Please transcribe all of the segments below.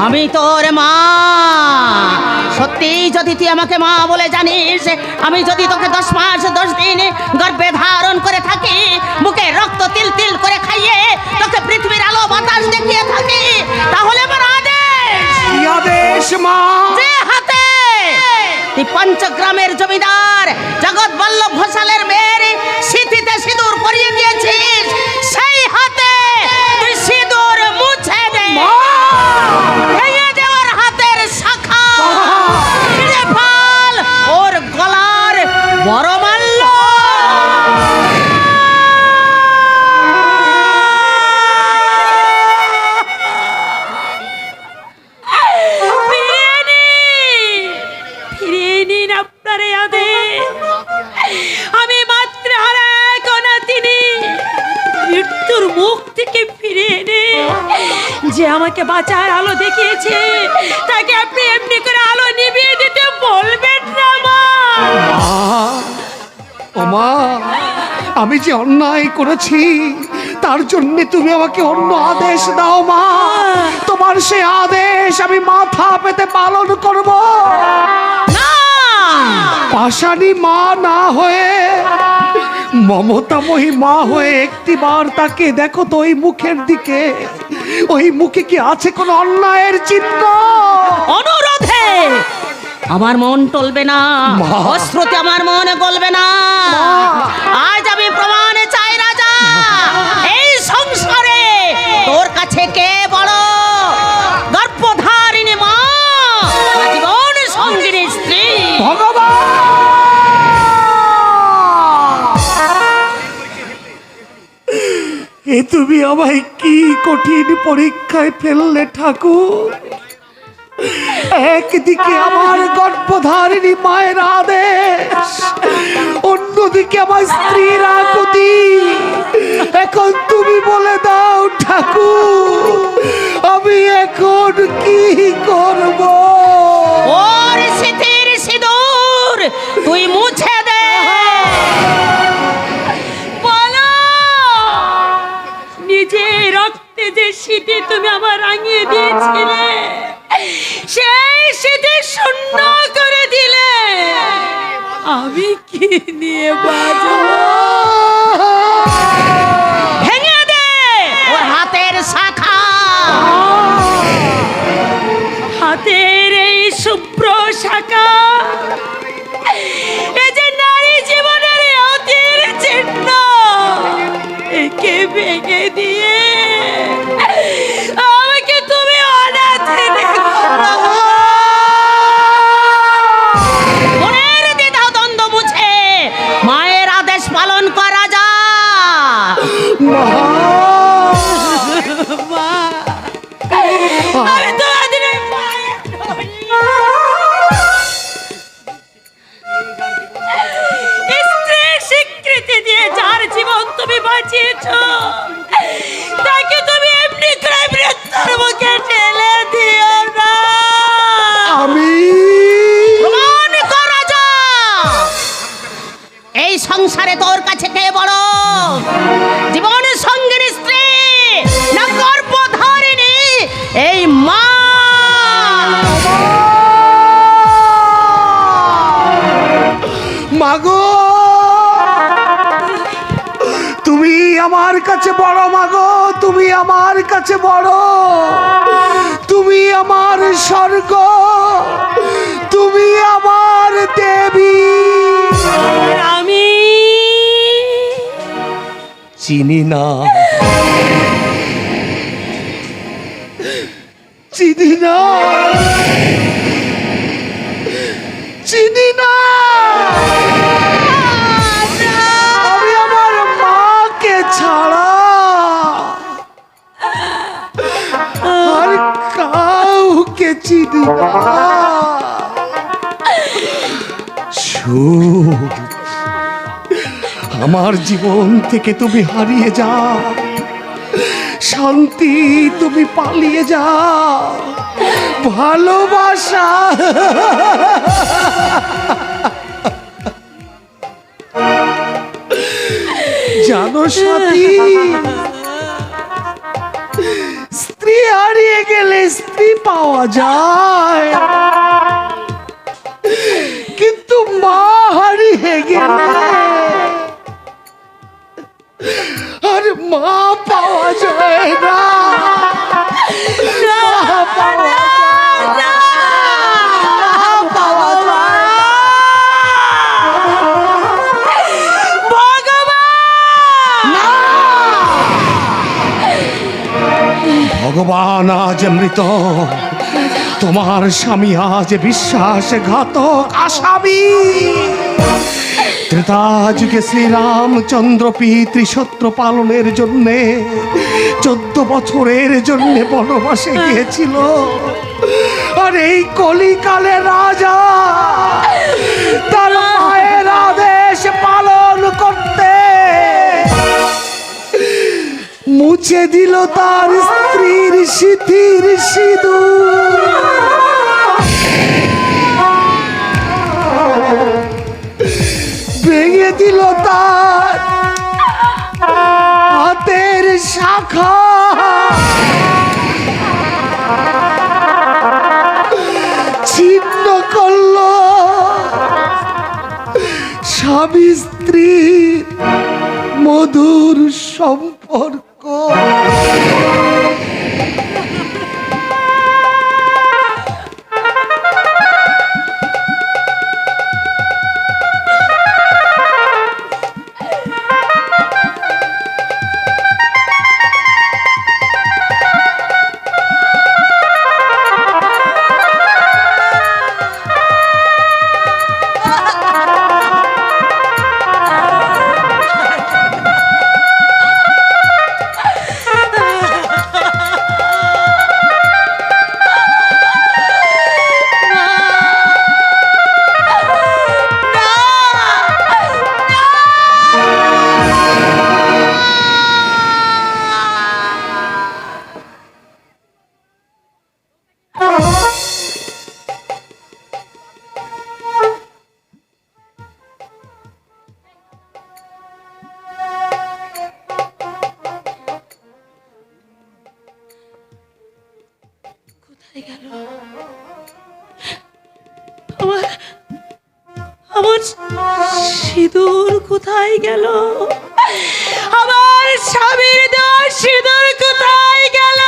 আমি তোর মা। সত্যি যদি তুই আমাকে মা বলে জানিস, আমি যদি তোকে 10 মাস 10 দিন গর্ভে ধারণ করে থাকি, মুখে রক্ত তিল তিল করে খাইয়ে তোকে পৃথিবীর আলো বাতাস দেখিয়ে থাকি, তাহলে আমার আদেশ মা। যে হাতে তুই পঞ্চগ্রামের জমিদার জগৎ বল্লভ ঘোষালের মেয়ের সিঁথিতে সিঁদুর পরিয়ে দিয়েছিস, সেই হাতে তুই সিঁদুর মুছে দে। ভেঙে দে ওর হাতের শাখা, ছিঁড়ে ফেল ওর গলার বড়মাল্য। আমি মাত্র হারা কোনা তিনি মৃত্যুর মুখ থেকে ফিরে এনে যে আমাকে বাঁচার আলো দেখিয়েছে, তাকে আপনি এমনি করে আলো নিভিয়ে দিতে বলবেন না মা। ও মা, আমি যে অন্যায় করেছি তার জন্য তুমি আমাকে অন্য আদেশ দাও মা। তোমার সে আদেশ আমি মাথা পেতে পালন করব। পাষাণী মা না হয়ে মমতাময়ী মা হয়ে একটিবার তাকে দেখো তো ওই মুখের দিকে। ওই মুখে কি আছে কোনো অন্যায়ের চিহ্ন? অনুরোধে আমার মন টলবে না, অস্ত্রতে আমার মন গলবে না। আজ আমি প্রমাণে চাই রাজা, এই সংসারে তোর কাছে কে বড়, গর্ভধারিণী মা, জীবন সঙ্গিনী স্ত্রী? ভগবান, এ তুমি আমায় কি কঠিন পরীক্ষায় ফেললে ঠাকুর। একদিকে আমার গর্ভধারিণী মায়ের আদেশ, অন্যদিকে আমার স্ত্রীর আকুতি। এখন তুমি বলে দাও ঠাকুর, আমি এখন কি করব? ওর সিঁথির সিঁদুর তুই মুছে দে। বলো, নিজের রক্তে যে সিঁথি তুমি আমার রাঙিয়ে দিয়েছিলে, সেই সিঁথি শূন্য করে দিলে আমি কি নিয়ে বাঁচবো? ভেঙে দে ওর হাতের শাখা। হাতের এই শুভ্র শাখা, এই যে নারী জীবনের অতির চিহ্ন, একে ভেঙে দিয়ে আমাকে তুমি অনাথ মনের দ্বিধা দ্বন্দ্ব মুছে মায়ের আদেশ পালন করা যা। আমি তোমাদের পায়ে ধরি। স্ত্রীর স্বীকৃতি দিয়ে যার জীবন তুমি বাঁচিয়েছো, তাকে তুমি এমনি করে মৃত্যুর মুখে ঠেলে দিও না। আমি প্রমাণ করা যা, এই সংসারে তোর কাছে কে বড়, জীবন সঙ্গিনী স্ত্রী না গর্ভধারিণী এই মা? মাগো, তুমি আমার কাছে বড় মাগো, তুমি আমার কাছে বড়, তুমি আমার স্বর্গ, তুমি আমার দেবী। আমি চিনি না, চিনি না, চিনি না। আমি আমার মাকে ছাড়া আর কাউকে চিনি না। সুখ, আমার জীবন থেকে তুমি হারিয়ে যাও, শান্তি তুমি পালিয়ে যাও, ভালোবাসা জানো সাথী, স্ত্রী হারিয়ে গেলে স্ত্রী পাওয়া যায়, কিন্তু মা হারিয়ে গেলে আর মা পাওয়া যায় না। মা পাওয়া যায় না। মা পাওয়া যায় না। ভগবান আজ মৃত, তোমার স্বামী আজ বিশ্বাসঘাতক আসামি। ত্রেতা যুগে শ্রীরামচন্দ্র পিতৃসত্র পালনের জন্যে 14 বছরের জন্য বনবাসে গিয়েছিল, আর এই কলিকালে রাজা তার মায়ের আদেশ পালন করতে মুছে দিল তার স্ত্রীর সিঁথির সিঁদুর। ভেঙে দিল তার হাতের শাখা। ছিন্ন করল স্বামী স্ত্রীর মধুর সম্পর্ক। আমার সিঁদুর কোথায় গেল? আমার স্বামীর দেওয়া সিঁদুর কোথায় গেল?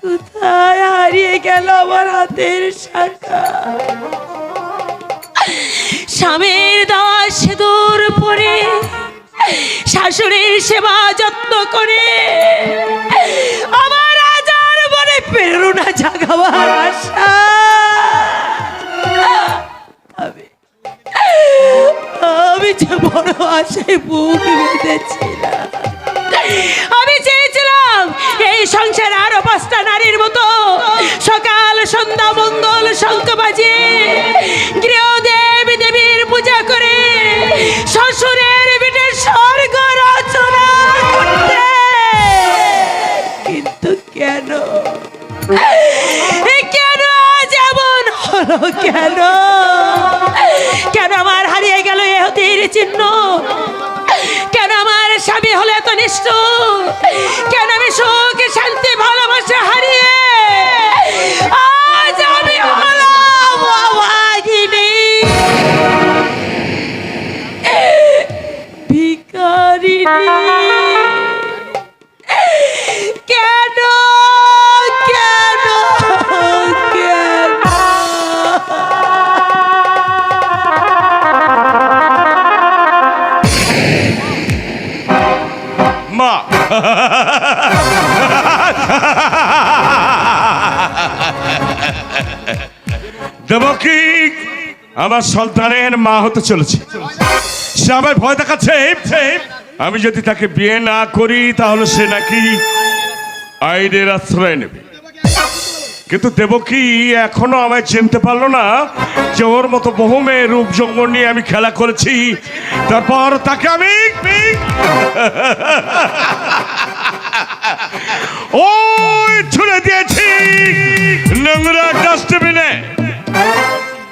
কোথায় হারিয়ে গেল আমার হাতের শাখা? স্বামীর দেওয়া সিঁদুর পরে শাশুড়ির সেবা যত্ন করে আমার আজার মনে প্রেরণা জাগাবার আশা আমি যে বড় আশায় বুক বেঁধেছিলাম। আমি চেয়েছিলাম এই সংসারে আরো 5টা নারীর মতো সকাল সন্ধ্যা মঙ্গল শঙ্খ বাজিয়ে গৃহদেবী দেবীর পূজা করে শ্বশুরের বিটে স্বর্গ রচনা করতে, কিন্তু কেন কেন আজ এমন হলো? কেন কেন আমার হারিয়ে গেল এ হতির চিহ্ন? কেন আমার স্বামী হলে এত নিষ্ঠুর? কেন আমি সুখ শান্তি ভালোবাসা হারিয়ে আজ আমি হলাম অভাগিনী, ভিখারিণী? কেন কেন কেন? মা দেবকী আমার সন্তানের মা হতে চলেছে। সে আমার ভয় দেখাচ্ছে আমি যদি তাকে বিয়ে না করি তাহলে সে নাকি আইনের আশ্রয় নেবে। কিন্তু দেবকী এখনো আমায় চিনতে পারলো না যে ওর মতো বহু মেয়ের রূপ যৌবন নিয়ে আমি খেলা করেছি। তারপর তাকে আমি ওই ছুড়ে দিয়েছি নোংরা ডাস্টবিনে।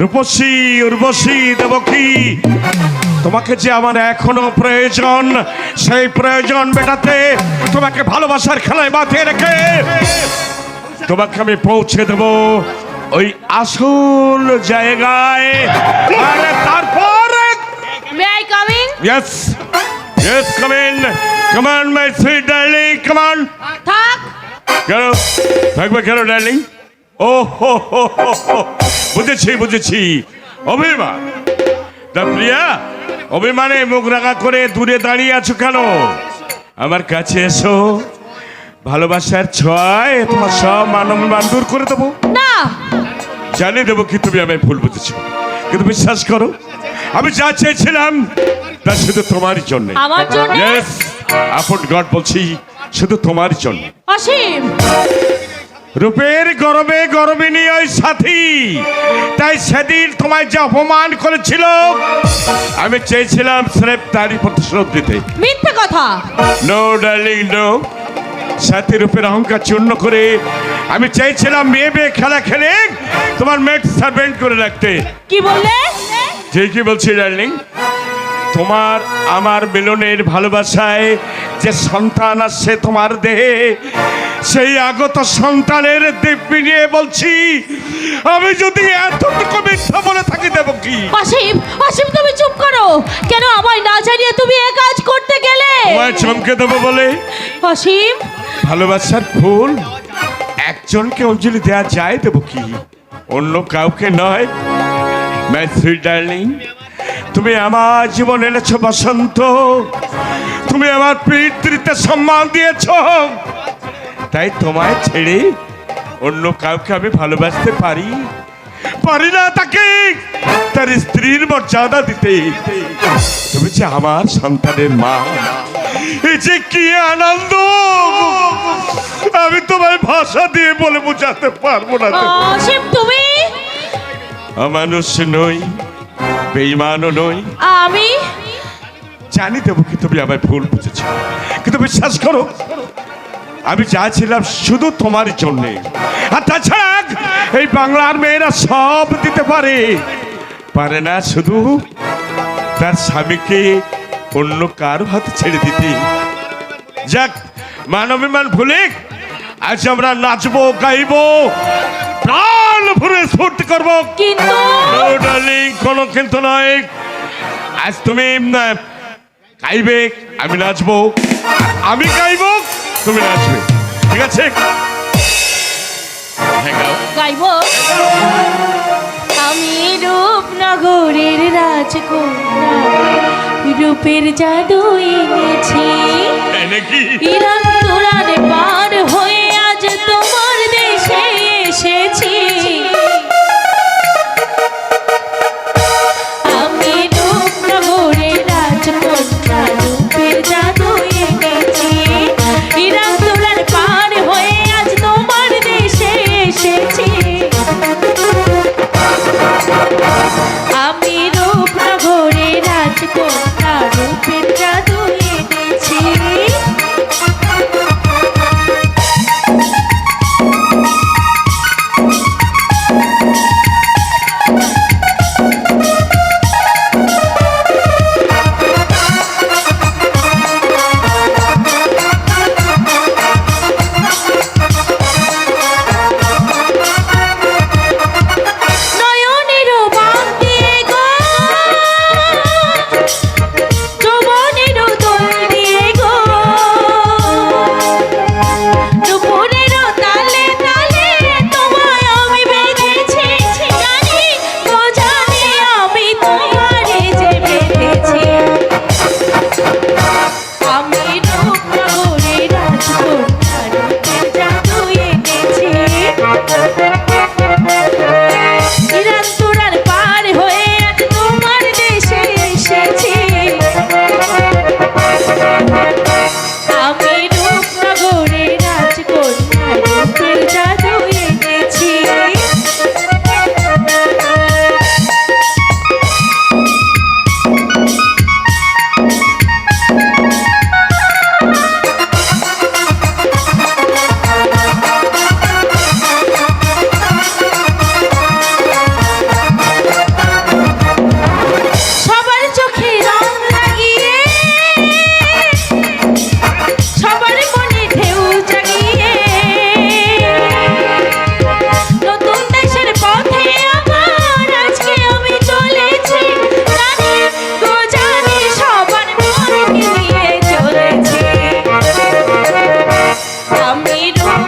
রূপসী উর্বশী দেবকী তোমাকে যে আমার এখনো প্রয়োজন, সেই প্রয়োজন মেটাতে তোমাকে ভালোবাসার খেলায় মাথায় রেখে তোমাকে আমি পৌঁছে দেব ওই আসল জায়গায়। আর তারপর may I coming? Yes yes, come in, come on my sweet darling, come on. থাক। কেন থাকবে কেন ডার্লিং? ও হো হো হো হো, বুঝেছি বুঝেছি, অভিমান। তা প্রিয়া, অভিমানে মুখ রাঙা করে দূরে দাঁড়িয়ে আছো কেন? আমার কাছে এসো, ভালোবাসার ছোঁয়ায় তোমার সব মান দূর করে দেবো। না। জানিয়ে দেবো কি তুমি আমায় ভুল বুঝেছো, কিন্তু বিশ্বাস করো আমি যা চেয়েছিলাম তা শুধু তোমারই জন্য। আমার জন্য? ইয়েস, আপন গড বলছি, শুধু তোমারই জন্য। অসীম, রূপের গরবে গরবিনী ওই সাথী, তাই সেদিন তোমায় যে অপমান করেছিল আমি চেয়েছিলাম স্রেফ তারই প্রতিশোধ দিতে। মিথ্যে কথা। নো ডার্লিং নো, সাথী রূপের অহংকার চূর্ণ করে আমি চাইছিলাম মেয়ে মেয়ে খেলা খেলে তোমার মেড সার্ভেন্ট করে রাখতে। কি বললে? ঠিকই বলছি ডার্লিং, তোমার আমার মিলনের ভালোবাসায় যে সন্তান আসছে তোমার দেহে, সেই আগত সন্তানের দিব্যি নিয়ে বলছি আমি যদি এতটুকু মিথ্যা বলে থাকি দেব কি? অসীম, অসীম তুমি চুপ করো। কেন আমায় না জানিয়ে তুমি এ কাজ করতে গেলে? তোমায় চমকে দেবো বলে? অসীম, ভালোবাসার ফুল একজনকে অঞ্জলি দেয়া যায়, দেবো কি অন্য কাউকে নয়। মাই সুইট ডার্লিং, তুমি আমার জীবন এনেছো বসন্ত, তুমি আমার পিতৃতে সম্মান দিয়েছো, তাই তোমায় ছেড়ে অন্য কাউকে আমি ভালোবাসতে পারি না, তাকে তার স্ত্রীর মর্যাদা দিতে। তুমি যে আমার সন্তানের মা, এই যে কি আনন্দ আমি তোমায় ভাষা দিয়ে বলে বোঝাতে পারবো না। অসীম তুমি? অমানুষ নই, বেঈমানও নই, আমি জানি দেবো কি তুমি আমায় ভুল বুঝেছ, কিন্তু বিশ্বাস করো আমি যা ছিলাম শুধু তোমার জন্যে। আর তাছাড়া এই বাংলার মেয়েরা সব দিতে পারে না শুধু তার স্বামীকে অন্য কারো হাতে ছেড়ে দিতে। যাক, মানবিমান ভুলে আজ আমরা নাচবো, গাইবো, প্রাণ ভরে স্ফূর্তি করবো। কিন্তু ডার্লিং, কোনো কিন্তু নয়। আজ তুমি গাইবে, আমি নাচবো, আমি গাইবো, তুমি নাচবে, ঠিক আছে? হ্যাঁ, গাও। গাইবো। আমি রূপনগরের রাজকন্যা, রূপের জাদু এনেছি, তাই নাকি? ইরান তুরান পার হয়ে আজ তোমার দেশে এসেছি। আমি রূপনগরের রাজকন্যা, রূপের জাদু এনেছি, ইরান তুরান পার হয়ে আজ তোমার দেশে এসেছি। আমি রূপনগরের রাজকন্যা, রূপের জাদু এনেছি।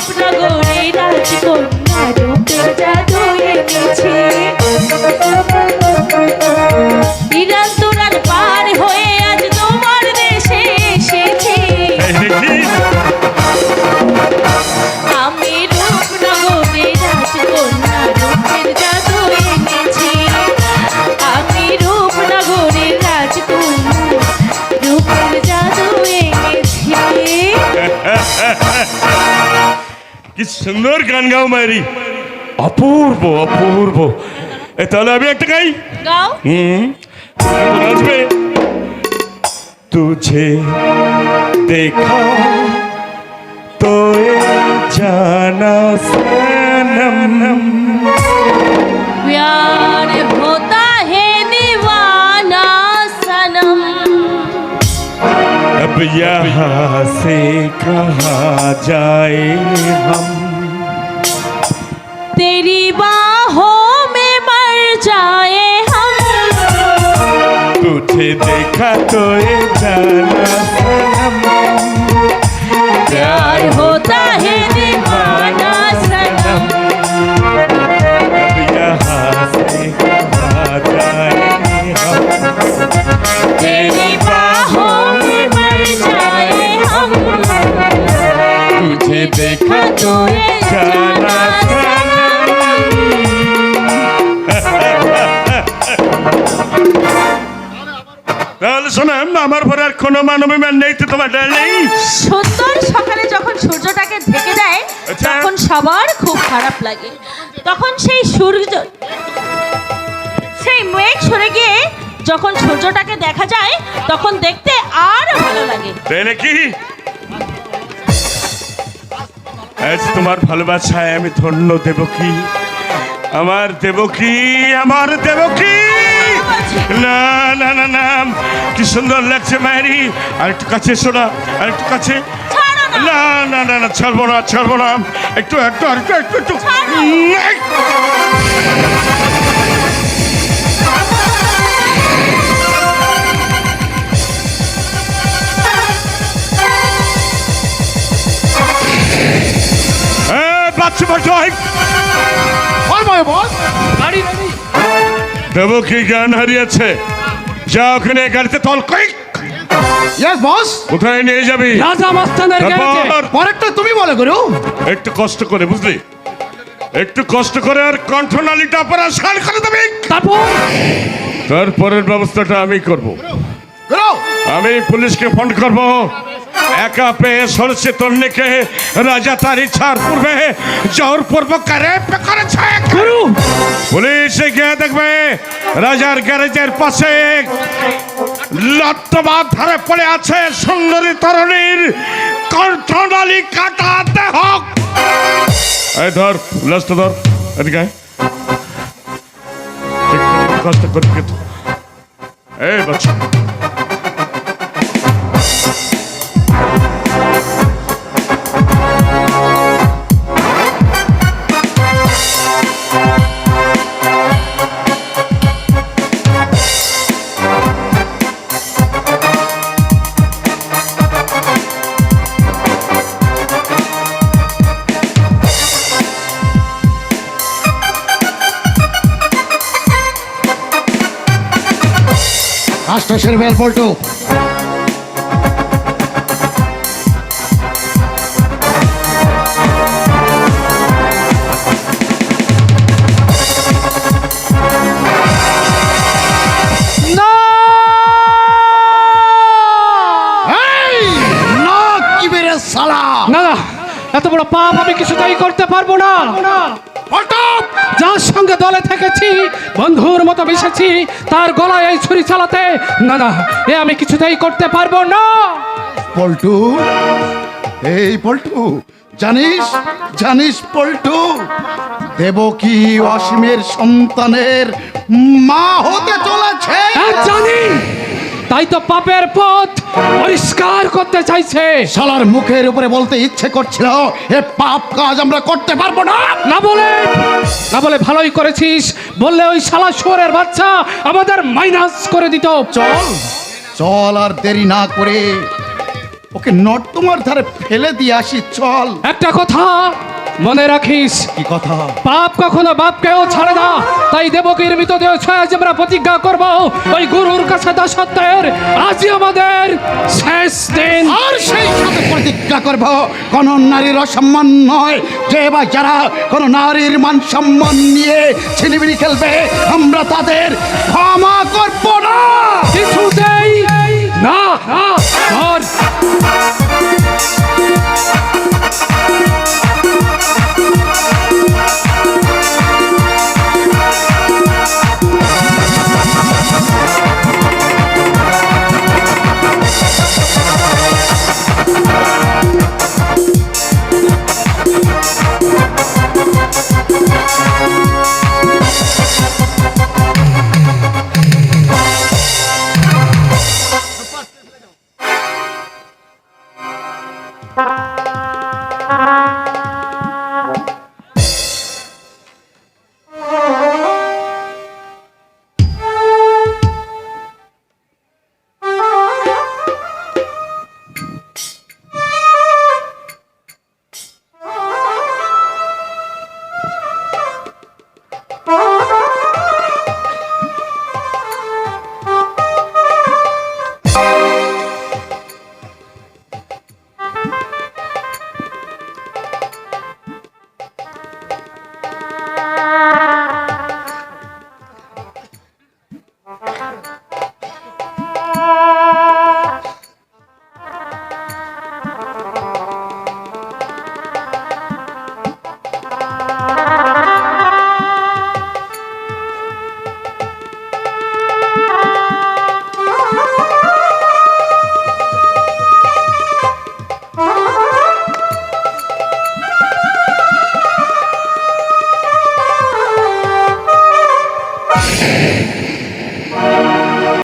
রূপনগরে রাজকন্যা রূপের জাদু এনেছি। ইরান তুরান পার হয়ে আজ তোমার দেশে এসেছি। এই দেখি আমি রূপনগরে রাজকন্যা রূপের জাদু এনেছি। আমি রূপনগরে রাজকন্যা রূপের জাদু এনেছি। কি সুন্দর গান গাও মায়েরি, অপূর্ব অপূর্ব। তাহলে আমি একটা গাই। গাও। नाचबे तुझे देखा तो ये जाना सनम, प्यार होता है दीवाना सनम। अब यहाँ से कहाँ जाए हम, तेरी बाहों में मर जाए हम। तुझे देखा तो ये जाना सनम, प्यार होता है दीवाना सनम। अब यहाँ से कहाँ जाए हम, तेरी बाहों में मर जाए हम। तुझे देखा तो ये जाना सनम। তাহলে শোনেন, আমার পরে আর কোনো মানবিমান নেই তো তোমার ডার্লিং। সুন্দর সকালে যখন সূর্যটাকে ঢেকে দেয় আচ্ছা। তখন সবার খুব খারাপ লাগে। তখন সেই সূর্য, সেই মেঘ সরে গিয়ে যখন সূর্যটাকে দেখা যায় তখন দেখতে আরো ভালো লাগে। তাই নাকি? আজ তোমার ভালোবাসায় আমি ধন্য দেবকী, আমার দেবকী, আমার দেবকী। না না না না, কি সুন্দর লাগছে মায়েরি। আর একটু কাছে শোনা, আর একটু কাছে। ছাড়ো না। না না না না, ছাড়বো না, ছাড়বো না। একটু একটু আর একটু একটু একটু। বাচ্চা বাচ্চা দেবকী জ্ঞান হারিয়েছে। যা ওখানে গাড়িতে তল কয়েক। Yes boss. কোথায় নিয়ে যাবি? রাজা মাস্তানের গ্যারেজে। তারপর পরেরটা তুমি বলে করো। একটু কষ্ট করে, বুঝলি, একটু কষ্ট করে আর কণ্ঠনালীটা অপারেশন করে দেবে। তারপরের ব্যবস্থাটা আমি করব। করো। আমি পুলিশকে ফোন করব। একা পেয়ে সরষে তন্নিকে রাজা তার ইচ্ছার পূর্বে জোরপূর্বক রেপ করেছে। পুলিশ গিয়ে দেখবে রাজার গ্যারেজের পাশে লত্তবাদ ধরে পড়ে আছে সুন্দরী তরুণীর কণ্ঠনালী কাটা দেহ। এই ধর, লাস্ট ধর, এদিকে আয়। একটু কষ্ট করে কিন্তু এই বাচ্চা। স্টেশন বেল পল্টু। না, এত বড় পাপ আমি কিছুতেই করতে পারবো না। যার সঙ্গে দলে থেকেছি, বন্ধুর মতো মিশেছি, তার গলায় এই ছুরি চালাতে না না, এ আমি কিছুতেই করতে পারবো না। পল্টু, এই পল্টু, জানিস জানিস পল্টু, দেবকী অসীমের সন্তানের মা হতে চলেছে। হ্যাঁ, জানি। তাই তো পাপের পথ পরিষ্কার করতে চাইছে। শালার মুখের উপরে বলতে ইচ্ছে করছিল এ পাপ কাজ আমরা করতে পারবো না। না বলে ভালোই করেছিস। বললে ওই শালা শুয়োরের বাচ্চা আমাদের মাইনাস করে দিত। চল চল আর দেরি না করে ওকে নর্দমার ধারে ফেলে দিয়ে আসি, চল। একটা কথা মনে রাখিস, কি কথা? পাপ কখনো বাপকেও ছাড়ে না। তাই দেবকীর মৃতদেহ ছয় আজ আমরা প্রতিজ্ঞা করব ওই গুরুর কাছে দাসত্বের। আজই আমাদের শেষ দিন। আর সেই সাথে প্রতিজ্ঞা করব কোন নারীর অসম্মান নয়। যে বা যারা কোন নারীর মান সম্মান নিয়ে ছিনিমিনি খেলবে, আমরা তাদের ক্ষমা করব না। কিছুতেই না। ধর।